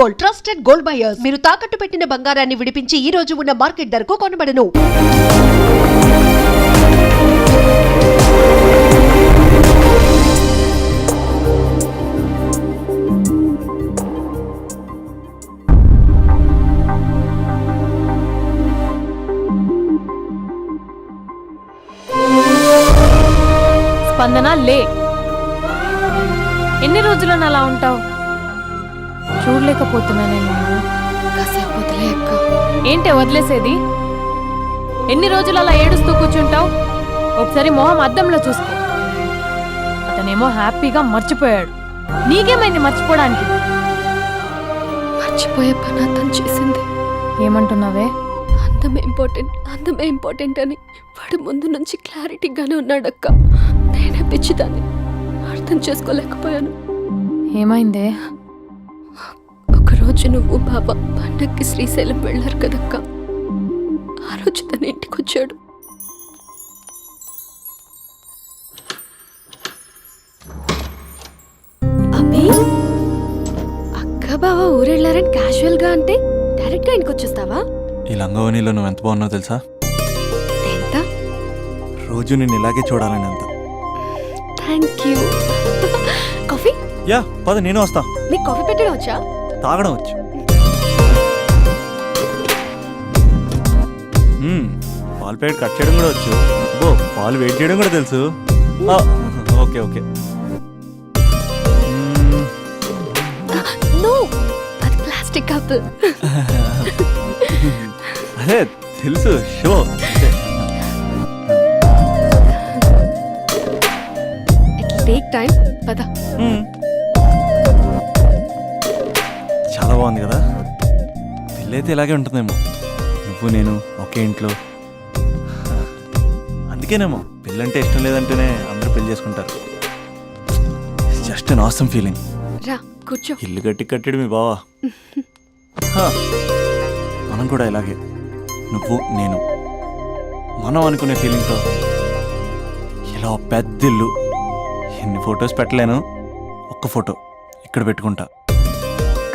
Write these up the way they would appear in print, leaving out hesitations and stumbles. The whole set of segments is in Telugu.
Gold, trusted gold buyers. మీరు తాకట్టు పెట్టిన బంగారాన్ని విడిపించి ఈ రోజు ఉన్న మార్కెట్ ధరకు కొనబడను. స్పందన లే. ఎన్ని రోజులను అలా ఉంటావు? చూడలేకపోతున్నా నేను. కాసేపు వదిలే అక్క. ఏంటే వదిలేసేది? ఎన్ని రోజులు అలా ఏడుస్తూ కూర్చుంటావు? ఒకసారి మొహం అద్దంలో చూసుకో. అతనేమో హ్యాపీగా మర్చిపోయాడు. నీకేమైంది మర్చిపోవడానికి? మర్చిపోయే పని అతను చేసింది. ఏమంటున్నావే? అందమే ఇంపార్టెంట్ అని వాడు ముందు నుంచి క్లారిటీగానే ఉన్నాడక్క. నేనే పిచ్చిదాన్ని, అర్థం చేసుకోలేకపోయాను. ఏమైందే? ఒకరోజు నువ్వు బాబా పండక్కి శ్రీశైలం వెళ్ళారు కదక్క. ఆ రోజు తన ఇంటికి వచ్చాడు. అబ్బి, అక్క బావ ఊరెళ్ళారని క్యాజువల్ గా అంటే డైరెక్ట్ గా ఇంటికి వచ్చేస్తావా? ఈ లంగవనీలో నువ్వు ఎంత బాగున్నావు తెలుసా? ఎంత? రోజు నేను ఇలాగే చూడాలని అంత. Thank you. కాఫీ? యా పద, నేను వస్తా. నీకు కాఫీ పెట్టడం వచ్చా? తాగడం వచ్చు. పాలు ప్యాకెట్ కట్ చేయడం కూడా వచ్చు. పాలు వెయిట్ చేయడం కూడా తెలుసు. Okay okay. నో, అది ప్లాస్టిక్ కప్. అదే తెలుసు, షో. టేక్ టైం, పద. చాలా బాగుంది కదా. పెళ్ళైతే ఇలాగే ఉంటుందేమో, నువ్వు నేను ఒకే ఇంట్లో. అందుకేనేమో పెళ్ళంటే ఇష్టం లేదంటేనే అందరూ పెళ్లి చేసుకుంటారు. Just an awesome feeling. రా కూర్చో. ఇల్లు కట్టాడు మీ బావా. మనం కూడా ఇలాగే, నువ్వు నేను, మనం అనుకునే ఫీలింగ్తో ఇలా పెద్ద ఇల్లు. ఎన్ని ఫొటోస్ పెట్టలేను, ఒక్క ఫోటో ఇక్కడ పెట్టుకుంటా.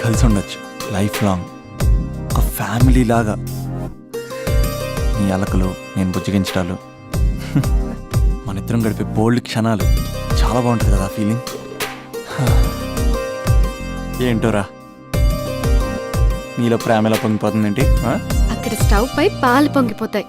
కలిసి ఉండొచ్చు లైఫ్ లాంగ్, ఒక ఫ్యామిలీ లాగా. నీ అలకలు, నేను బుజ్జగించడాలు, మన ఇద్దరం గడిపే బోల్డ్ క్షణాలు. చాలా బాగుంటుంది కదా ఫీలింగ్. ఏంటోరా, నీలో ప్రేమ ఎలా పొంగిపోతుందేంటి? అక్కడ స్టవ్ పై పాలు పొంగిపోతాయి.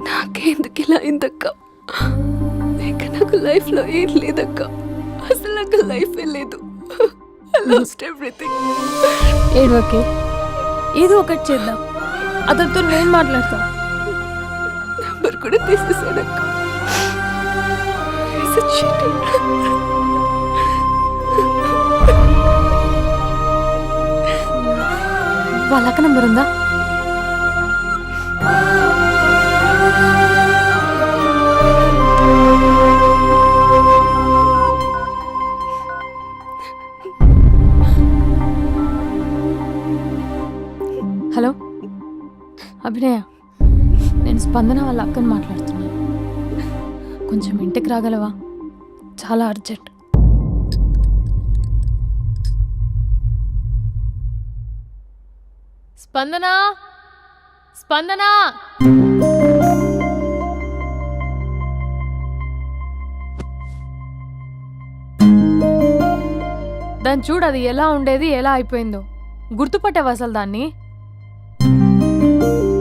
నాకెందుకు ఇలా అయిందక్క? నాకు లైఫ్ లో ఏం లేదక్క. అసలు నాకు లైఫ్ లేదు. I lost everything. ఏడవకే, ఏదో ఒకటి చేద్దాం. అతనితో నేను మాట్లాడతా. నంబర్ కూడా తీసేసాడక్క. He's a cheater. వాళ్ళ అక్క నంబర్ ఉందా? హలో అభినయ, నేను స్పందన వాళ్ళ అక్కని మాట్లాడుతున్నాను. కొంచెం ఇంటికి రాగలవా? చాలా అర్జెంట్. స్పందన, స్పందన. దాన్ని చూడు, అది ఎలా ఉండేది ఎలా అయిపోయిందో. గుర్తుపట్టావు అసలు దాన్ని?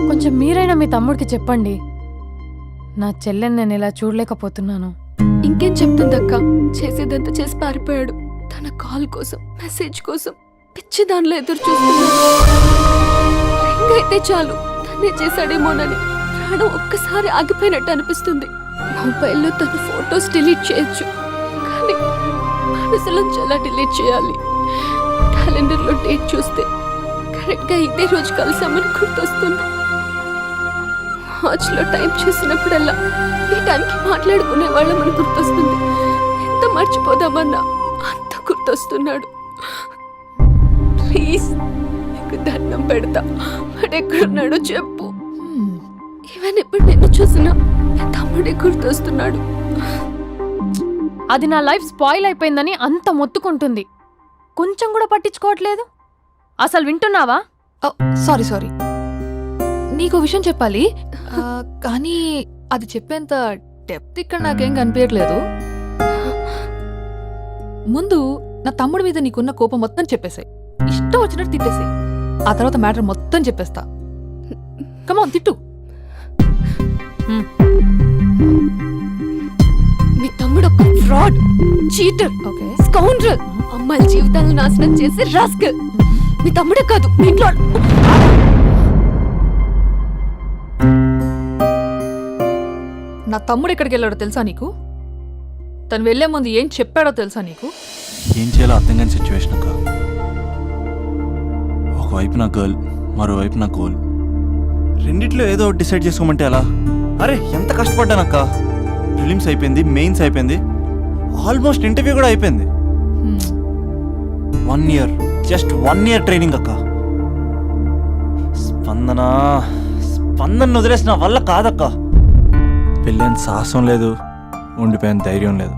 కొంచెం మీరైనా మీ తమ్ముడికి చెప్పండి, నా చెల్లెని నేను ఇలా చూడలేకపోతున్నాను. ఇంకేం చెప్తుందక్క, చేసేదంతా చేసి పారిపోయాడు. తన కాల్ కోసం, మెసేజ్ కోసం పిచ్చి దానిలో ఎదురు చూస్తున్నాడు. రింగ్ అయితే చాలు తనే చేశాడేమోనని ప్రాణం ఒక్కసారి ఆగిపోయినట్టు అనిపిస్తుంది. మొబైల్లో తన ఫొటోస్ డిలీట్ చేయొచ్చు, కానీ మనసులోంచి ఎలా డిలీట్ చేయాలి? క్యాలెండర్లో డేట్ చూస్తే కరెక్ట్గా ఇదే రోజు కలిసామని గుర్తొస్తుంది. వాచ్లో టైం చూసినప్పుడల్లా ఈ టైంకి మాట్లాడుకునే వాళ్ళమని గుర్తొస్తుంది. ఎంత మర్చిపోదామన్నా అంత గుర్తొస్తున్నాడు. ప్లీజ్ నీకు దండం పెడతా, వాడు ఎక్కడున్నాడో చెప్పు. ఈవెన్ ఇప్పుడు నిన్ను చూసినా నా తమ్ముడే గుర్తొస్తున్నాడు. అది నా లైఫ్ స్పాయిల్ అయిపోయిందని అంత మొత్తుకుంటుంది, కొంచెం కూడా పట్టించుకోవట్లేదు. అసలు వింటున్నావా? సారీ నీకు విషయం చెప్పాలి, కానీ అది చెప్పేంత డెప్త్ ఇక్కడ నాకేం కనిపించట్లేదు. ముందు నా తమ్ముడి మీద నీకున్న కోపం మొత్తం చెప్పేసాయి, ఇష్టం వచ్చినట్టు తిట్టేసాయి. ఆ తర్వాత మ్యాటర్ మొత్తం చెప్పేస్తా. కమాన్ తిట్టు. మీ తమ్ముడు ఒక ఫ్రాడ్, చీటర్, ఓకే, స్కౌండ్రల్, అమ్మాయిల జీవితాలను నాశనం చేసి రాస్కల్. మీ తమ్ముడే కాదు, మీ ఇంట్లో నా తమ్ముడు ఎక్కడికి వెళ్ళాడో తెలుసా నీకు? తను వెళ్లే ముందు ఏం చెప్పాడో తెలుసా నీకు? ఏం చేయాలో అర్థం కాని సిచ్యువేషన్ అక్క. ఒకవైపు నా గర్ల్, మరోవైపు నా గోల్. రెండిట్లో ఏదో ఒకటి డిసైడ్ చేసుకోమంటే ఎలా? అరే ఎంత కష్టపడ్డానక్క. ప్రిలిమ్స్ అయిపోయింది, మెయిన్స్ అయిపోయింది, ఆల్మోస్ట్ ఇంటర్వ్యూ కూడా అయిపోయింది. 1 year, జస్ట్ 1 year ట్రైనింగ్ అక్క. స్పందన వదిలేసి నా వల్ల కాదక్క. పెళ్ళైన సాహసం లేదు, ఉండిపోయిన ధైర్యం లేదు.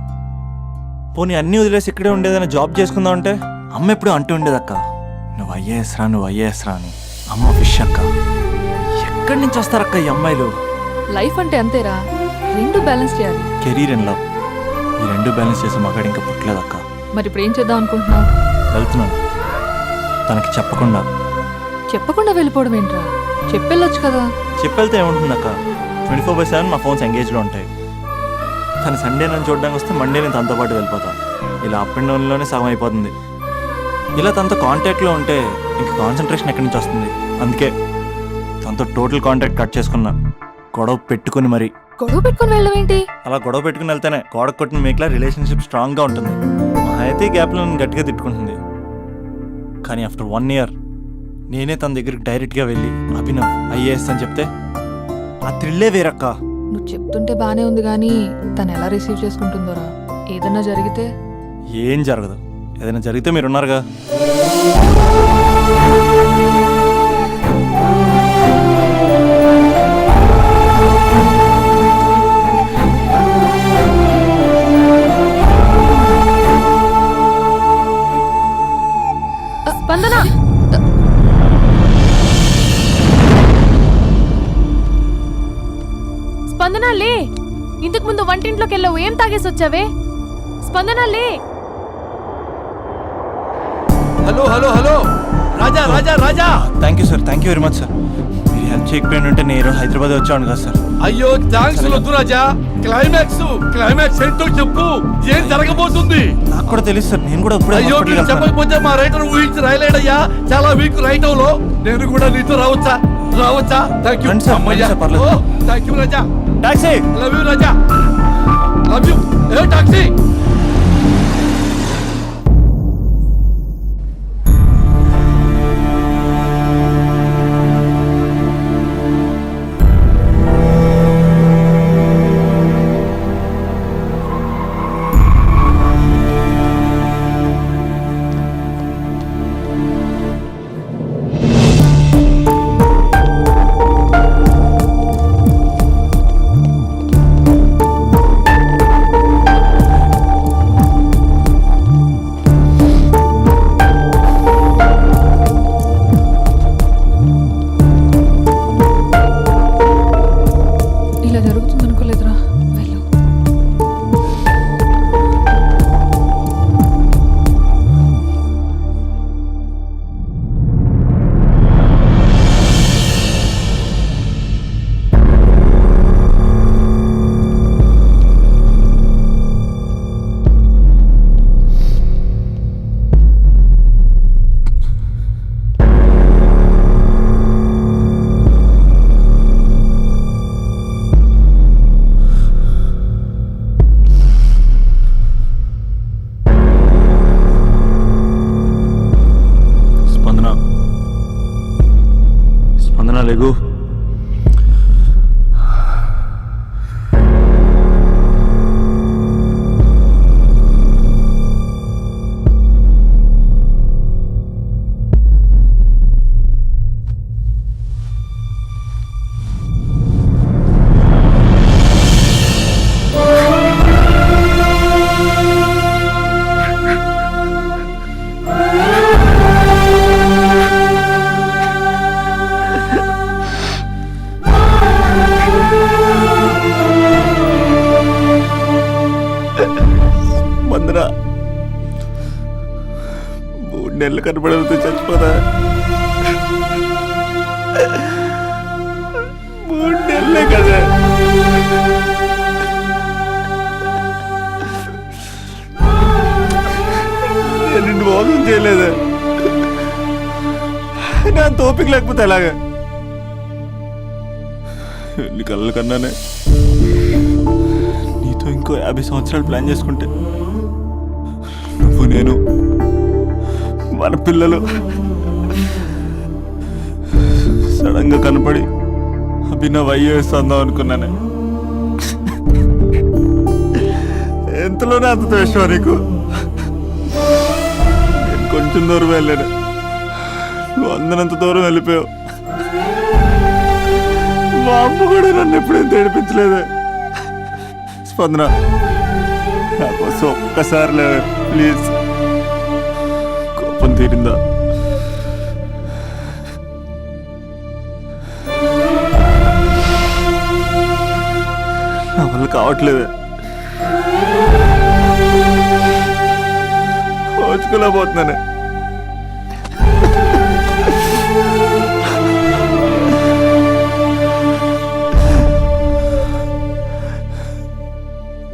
పోనీ అన్నీ వదిలేసి ఇక్కడే ఉండేదైనా జాబ్ చేసుకుందాం అంటే అమ్మ ఎప్పుడు అంటూ ఉండేదక్క, నువ్వు ఐఏఎస్ రా అని. అమ్మ ఫిష్ అక్క. ఎక్కడి నుంచి వస్తారక్క ఈ అమ్మాయిలు? లైఫ్ అంటే అంతేరా, రెండు బ్యాలెన్స్ చేయాలి. కెరీర్ అండ్ లవ్, ఈ రెండు బ్యాలెన్స్ చేసే మగాడు ఇంకా పుట్టలేదక్క. మరి ఇప్పుడు ఏం చేద్దాం అనుకుంటున్నావు? వెళ్తున్నాను, తనకి చెప్పకుండా వెళ్ళిపోవడం ఏంట్రా? చెప్పెళ్ళొచ్చు కదా. చెప్పెళ్తే ఏముంటుందక్క, 24/7 మా ఫోన్స్ ఎంగేజ్లో ఉంటాయి. తను సండే నన్ను చూడడానికి వస్తే మండే నేను తనతో పాటు వెళ్ళిపోతాను. ఇలా అప్ అండ్ డౌన్లోనే సగం అయిపోతుంది. ఇలా తనతో కాంటాక్ట్లో ఉంటే ఇంకా కాన్సన్ట్రేషన్ ఎక్కడి నుంచి వస్తుంది? అందుకే తనతో టోటల్ కాంటాక్ట్ కట్ చేసుకున్నా, గొడవ పెట్టుకుని మరి. గొడవ పెట్టుకుని వెళ్ళడం ఏంటి? అలా గొడవ పెట్టుకుని వెళ్తేనే గోడ కొట్టిన మేకలా రిలేషన్షిప్ స్ట్రాంగ్గా ఉంటుంది. మా అయితే గ్యాప్లో నన్ను గట్టిగా తిట్టుకుంటుంది. కానీ ఆఫ్టర్ 1 year నేనే తన దగ్గరికి డైరెక్ట్గా వెళ్ళి అభినవ్ ఐఏఎస్ అని చెప్తే ఆ థ్రిల్లే వేరక్క. నువ్వు చెప్తుంటే బానే ఉంది, కానీ తను ఎలా రిసీవ్ చేసుకుంటుందోరా? ఏదన్నా జరిగితే? ఏం జరగదు, ఏదైనా జరిగితే మీరున్నారుగా. స్పందన, స్పందన లే. ఇంతకు ముందు వంటింట్లోకి వెళ్ళావు, ఏం తాగేసి వచ్చావే? స్పందన లే. Hello hello hello, Raja Raja Raja. Thank you sir, thank you very much sir. మీరు హెల్ప్ చేయకపోయిన ఉంటే నేను హైదరాబాద్ వచ్చాను కదా సార్. అయ్యో థ్యాంక్స్ వద్దు రాజా. క్లైమాక్స్ ఏంటో చెప్పు, ఏం జరగబోతుంది? నాకు కూడా తెలుసు సార్, నేను కూడా ఇప్పుడు అయ్యో మీరు చెప్పకపోతే మా రైటర్ ఊహించి రాయలేడయ్యా. చాలా వీక్ రైటంలో నేను కూడా నీతో రావచ్చా? థ్యాంక్ యూ రండి సార్, అమ్మయ్యా. రండి సార్, పర్లేదు. Thank you Raja. Taxi. Love you Raja, love you. ఏ టాక్సీ. లెగు. మందరా 3 నెలలు కనపడవుతూ చచ్చిపోదా? 3 నెలలే కదా. నేను నిన్ను మోసం చేయలేదా? నా తోపిక లేకపోతే ఎలాగా? ఎన్ని కళ్ళ కన్నానే నీతో ఇంకో 50 సంవత్సరాలు ప్లాన్ చేసుకుంటే నువ్వు నేను మన పిల్లలు సడన్ గా కనపడి అభినవ్ అయ్యేస్తుందాం అనుకున్నానే. ఎంతలోనే అంత ద్వేషం నీకు. నేను కొంచెం దూరం వెళ్ళాను, నువ్వు అందనంత దూరం వెళ్ళిపోయావు. మా అమ్మ కూడా నన్ను ఎప్పుడేం ఏడిపించలేదే. స్పందన, నా కోసం ఒక్కసారి లేవే ప్లీజ్. కోపం తీరిందా? నా వల్ల కావట్లేదే. ఓచుకోలేకపోతున్నానే.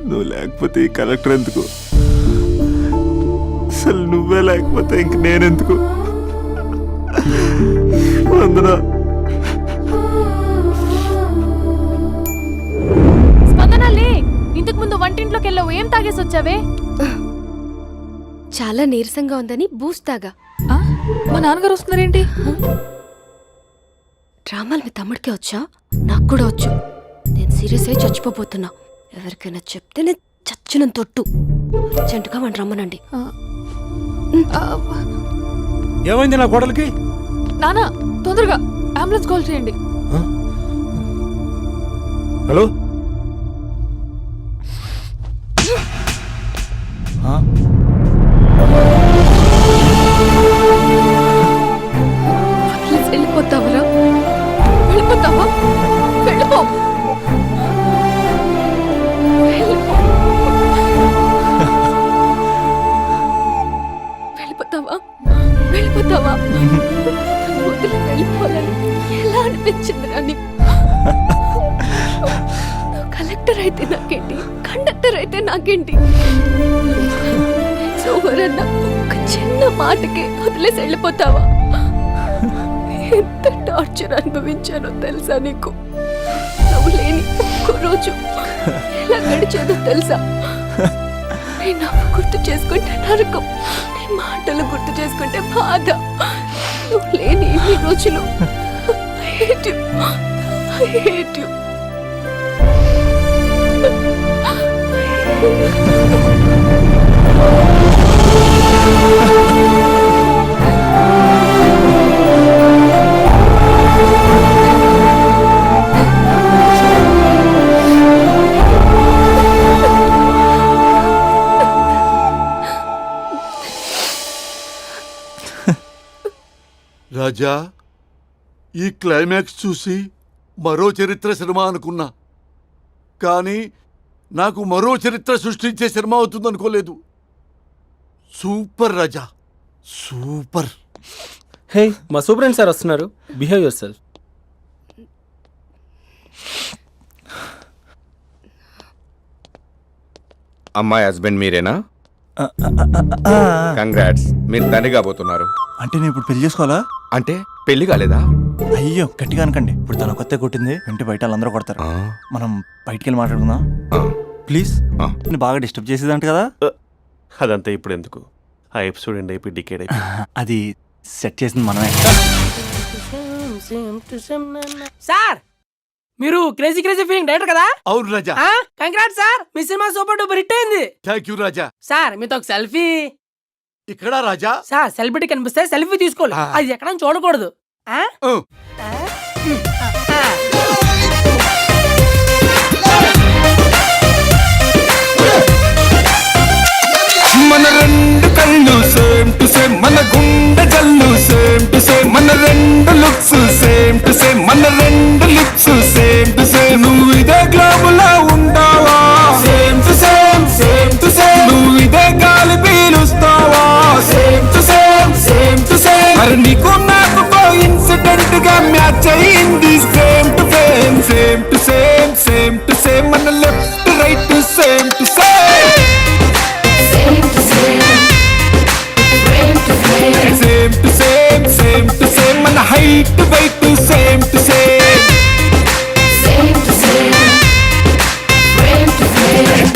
నువ్వు లేకపోతే ఈ కలెక్టర్ ఎందుకు? అసలు నువ్వే లేకపోతే ఇంక నేనెందుకు? అందులో స్పందన లే, ఇంతకు ముందు వంటింట్లోకి వెళ్ళావు, ఏం తాగేసి వచ్చావే? చాలా నీరసంగా ఉందని బూస్ట్ తాగా. ఆ? మా నాన్నగారు వస్తున్నారేంటి? డ్రామాలు మీ తమ్ముడికే వచ్చా? నాకు కూడా వచ్చు. నేను సీరియస్ అయి చచ్చిపోతున్నా. ఎవరికైనా చెప్తే నేను చచ్చిన తొట్టు. అర్జెంటుగా మన రమ్మనండి. ఏమైంది నా కోడలికి? నానా, తొందరగా అంబులెన్స్ కాల్ చేయండి. హలో, వెళ్ళిపోతావరా? వెళ్ళిపోతావా? వెళ్ళిపో. వెళ్ళిపోతావా? వెళ్ళిపోతావా? వదిలి వెళ్ళిపోవాలని ఎలా అనిపించిందిరా నీకు? కలెక్టర్ అయితే నాకేంటి, కండక్టర్ అయితే నాకేంటి? ఎవరన్నా ఒక చిన్న మాటకి వదిలేసి వెళ్ళిపోతావా? ఎంత టార్చర్ అనుభవించానో తెలుసా నీకు? నువ్వు లేని ఒక్క రోజు ఎలా గడిచేదో తెలుసా? నీ నవ్వు గుర్తు చేసుకుంటే నరకం, నీ మాటలు గుర్తు చేసుకుంటే బాధ. నువ్వు లేని ఇన్ని రోజులు I hate you. I hate you. రాజా, ఈ క్లైమాక్స్ చూసి మరో చరిత్ర సినిమా అనుకున్నా, కానీ నాకు మరో చరిత్ర సృష్టించే సినిమా అవుతుందనుకోలేదు. సూపర్ రాజా, సూపర్. హే, మా సూపరెంట్ సార్ వస్తున్నారు. Behave your self. అమ్మాయి హస్బెండ్ మీరేనా? కంగ్రాట్స్, మీరు తండ్రి కాబోతున్నారు. అంటే నేను ఇప్పుడు పెళ్లి చేసుకోవాలా? అంటే పెళ్లి కాలేదా? అయ్యో గట్టిగా అనకండి. ఇప్పుడు తన కొత్త కొట్టింది వెంట బయట వాళ్ళందరూ కొడతారు. మనం బయటికి వెళ్ళి మాట్లాడుకుందాం ప్లీజ్. నేను బాగా డిస్టర్బ్ చేసేదంట కదా. అదంతా ఇప్పుడు ఎందుకు? ఆ ఎపిసోడ్ ఎండ్ అయిపోయి డికేడ్ అయిపోయి అది సెట్ చేసింది మనమే. సార్ మీరు క్రేజీ క్రేజీ ఫీలింగ్ డైరెక్టర్ కదా? అవును రాజా. కంగ్రాట్ సార్, మీ సినిమా సూపర్ డూపర్ హిట్ అయింది. Thank you Raja. సార్ మీతో ఒక సెల్ఫీ. ఇక్కడ రాజా. సార్ సెలబ్రిటీ కనిపిస్తే సెల్ఫీ తీసుకోవాలి, అది ఎక్కడ చూడకూడదు. మన రెండు కళ్ళు సేమ్ టు సేమ్, మన గుండె జల్లు సేమ్ టు సేమ్, మన రెండు లుక్స్ సేమ్ టు సేమ్, మన రెండు లిప్స్ సేమ్ టు సేమ్. నువ్వు ఇదే గ్లోబులో ఉంటావా? Same to same, same to same. నువ్వు ఇదే గాలి పీలుస్తావా? Same to same, same to same. మరి నీకు నాకు ఇన్సిడెంట్ గా మ్యాచ్ అయింది. Same to same, same to same, same to same. మన left right same to same. Same to same, same to same. మన height weight same to same. Same to same, frame to frame.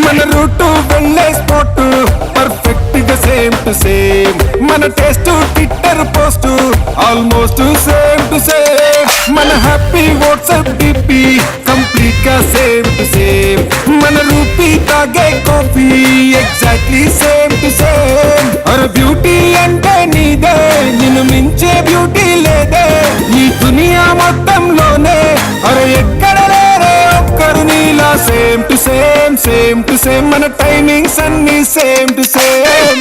మన రూటు వెళ్ళే స్పాట్ పర్ఫెక్ట్ గా సేమ్ టు సేమ్. మన taste Twitter post almost same to same. మన హ్యాపీ వాట్సాప్ డిపి కంప్లీట్ గా సేమ్ టు సేమ్. మన రూపీ తాగే coffee exactly same to same. అరే బ్యూటీ అంటే నీదే, నిన్ను మించే బ్యూటీ లేదే ఈ దునియా మొత్తంలోనే. అరే ఎక్కడ లేరే ఒక్కరు నీలా. Same to same, same to same. మన టైమింగ్స్ అన్ని సేమ్ టు సేమ్.